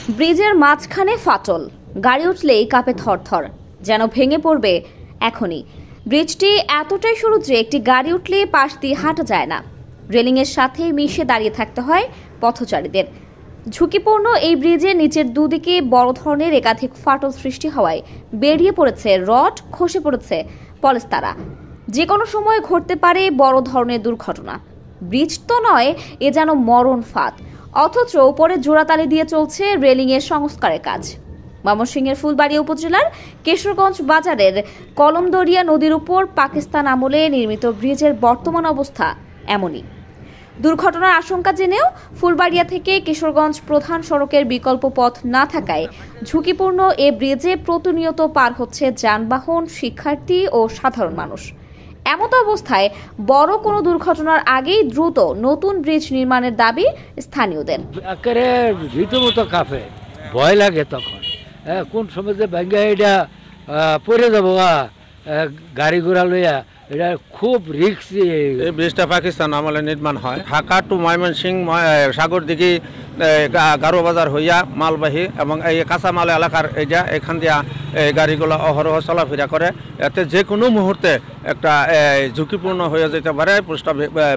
ব্রিজের মাঝখানে ফাটল, গাড়ি উঠলেই কাঁপে থরথর, যেন ভেঙে পড়বে এখনই। ব্রিজটি এতটাই সরু যে একটি গাড়ি উঠলে পাশ দিয়ে হাঁটা যায় না। রেলিংয়ের সাথে মিশে দাঁড়িয়ে থাকতে হয় পথচারীদের। ঝুঁকিপূর্ণ এই ব্রিজের নিচের দুদিকে বড় ধরনের একাধিক ফাটল সৃষ্টি হওয়ায় বেরিয়ে পড়েছে রড, খসে পড়েছে পলেস্তারা। যে কোনো সময় ঘটতে পারে বড় ধরনের দুর্ঘটনা। ব্রিজ তো নয়, এ যেন মরণ ফাঁদ, অথচ উপরে জোড়াতালি দিয়ে চলছে রেলিংয়ের সংস্কারের কাজ। ময়মনসিংহের ফুলবাড়িয়া উপজেলার কেশরগঞ্জ বাজারের কলমদরিয়া নদীর উপর পাকিস্তান আমলে নির্মিত ব্রিজের বর্তমান অবস্থা এমনই। দুর্ঘটনার আশঙ্কা জেনেও ফুলবাড়িয়া থেকে কিশোরগঞ্জ প্রধান সড়কের বিকল্প পথ না থাকায় ঝুঁকিপূর্ণ এ ব্রিজে প্রতিনিয়ত পার হচ্ছে যানবাহন, শিক্ষার্থী ও সাধারণ মানুষ। এমত অবস্থায় বড় কোনো দুর্ঘটনার আগেই দ্রুত নতুন ব্রিজ নির্মাণের দাবি স্থানীয়দের। রীতিমতো কাঁপে, ভয় লাগে তখন। কোন সময় যে ব্যাঙ্গা এটা পড়ে যাবো, গাড়ি ঘোড়া লইয়া, এটা খুব রিস্কি। এই ব্রিজটা পাকিস্তান আমলে নির্মাণ হয়। ঢাকা টু ময়মনসিংহ সাগরদিঘি গারো বাজার হইয়া মালবাহী এবং এই কাঁচামাল এলাকার এখান দিয়া এই গাড়িগুলো অহরহ চলাফেরা করে। এতে যে কোনো মুহূর্তে একটা ঝুঁকিপূর্ণ হয়ে যেতে পারে,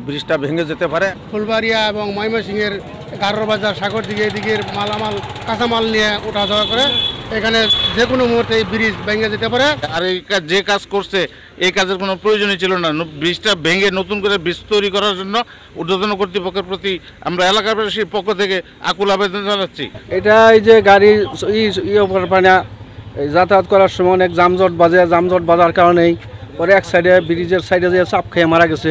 ব্রিজটা ভেঙে যেতে পারে। ফুলবাড়িয়া এবং ময়মনসিংহের গারো বাজার সাগরদিঘি এদিকের মালামাল কাঁচামাল নিয়ে ওঠা যাওয়া করে, এখানে যে কোনো মুহূর্তে এই ব্রিজ ভেঙে যেতে পারে। আর এই যে কাজ করছে এই কাজের কোনো প্রয়োজনই ছিল না। ব্রিজটা ভেঙে নতুন করে ব্রিজ তৈরি করার জন্য ঊর্ধ্বতন কর্তৃপক্ষের প্রতি আমরা এলাকাবাসীর পক্ষ থেকে আকুল আবেদন জানাচ্ছি। এটা এই যে গাড়ি যাতায়াত করার সময় অনেক যানজট বাজার কারণেই পরে এক সাইডে ব্রিজের সাইডে যে চাপ খেয়ে মারা গেছে।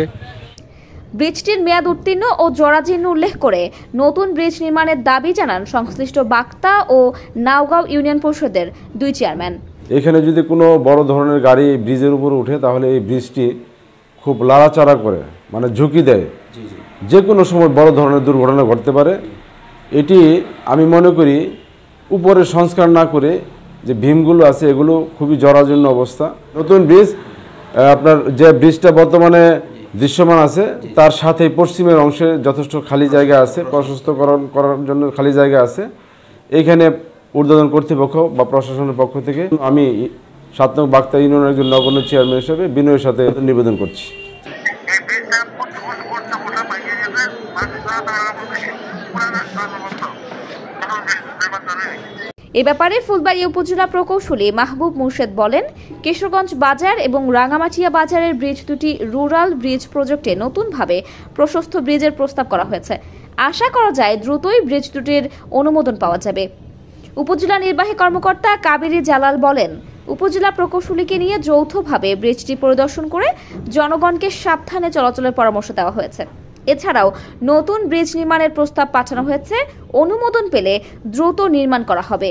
ব্রিজটির মেয়াদ উত্তীর্ণ ও জরাজীর্ণ উল্লেখ করে নতুন ব্রিজ নির্মাণের দাবি জানান সংশ্লিষ্ট বাক্তা ও নাওগাঁও ইউনিয়ন পরিষদের 2 চেয়ারম্যান। এখানে যদি কোনো বড় ধরনের গাড়ি ব্রিজের উপরে উঠে তাহলে এই ব্রিজটি খুব লাড়াচাড়া করে, মানে ঝুঁকি দেয়, যে কোনো সময় বড় ধরনের দুর্ঘটনা ঘটতে পারে। এটি আমি মনে করি উপরে সংস্কার না করে যে ভীমগুলো আছে এগুলো খুবই জরাজীর্ণ অবস্থা। নতুন ব্রিজ আপনার যে ব্রিজটা বর্তমানে দৃশ্যমান আছে তার সাথে পশ্চিমের অংশে যথেষ্ট খালি জায়গা আছে, প্রশস্তকরণ করার জন্য খালি জায়গা আছে। এইখানে ঊর্ধ্বতন কর্তৃপক্ষ বা প্রশাসনের পক্ষ থেকে আমি 7 নং বাক্তা ইউনিয়নের একজন নগণ্য চেয়ারম্যান হিসেবে বিনয়ের সাথে নিবেদন করছি। এ ব্যাপারে ফুলবাড়িয়া উপজেলা প্রকৌশলী মাহবুব মুর্শেদ বলেন, কিশোরগঞ্জ বাজার এবং রাঙামাটিয়া বাজারের ব্রিজ দুটি রুরাল ব্রিজ প্রজেক্টে নতুনভাবে প্রশস্ত ব্রিজের প্রস্তাব করা হয়েছে। আশা করা যায় দ্রুতই ব্রিজ দুটির অনুমোদন পাওয়া যাবে। উপজেলা নির্বাহী কর্মকর্তা কাবেরী জালাল বলেন, উপজেলা প্রকৌশলীকে নিয়ে যৌথভাবে ব্রিজটি পরিদর্শন করে জনগণকে সাবধানে চলাচলের পরামর্শ দেওয়া হয়েছে। এছাড়াও নতুন ব্রিজ নির্মাণের প্রস্তাব পাঠানো হয়েছে, অনুমোদন পেলে দ্রুত নির্মাণ করা হবে।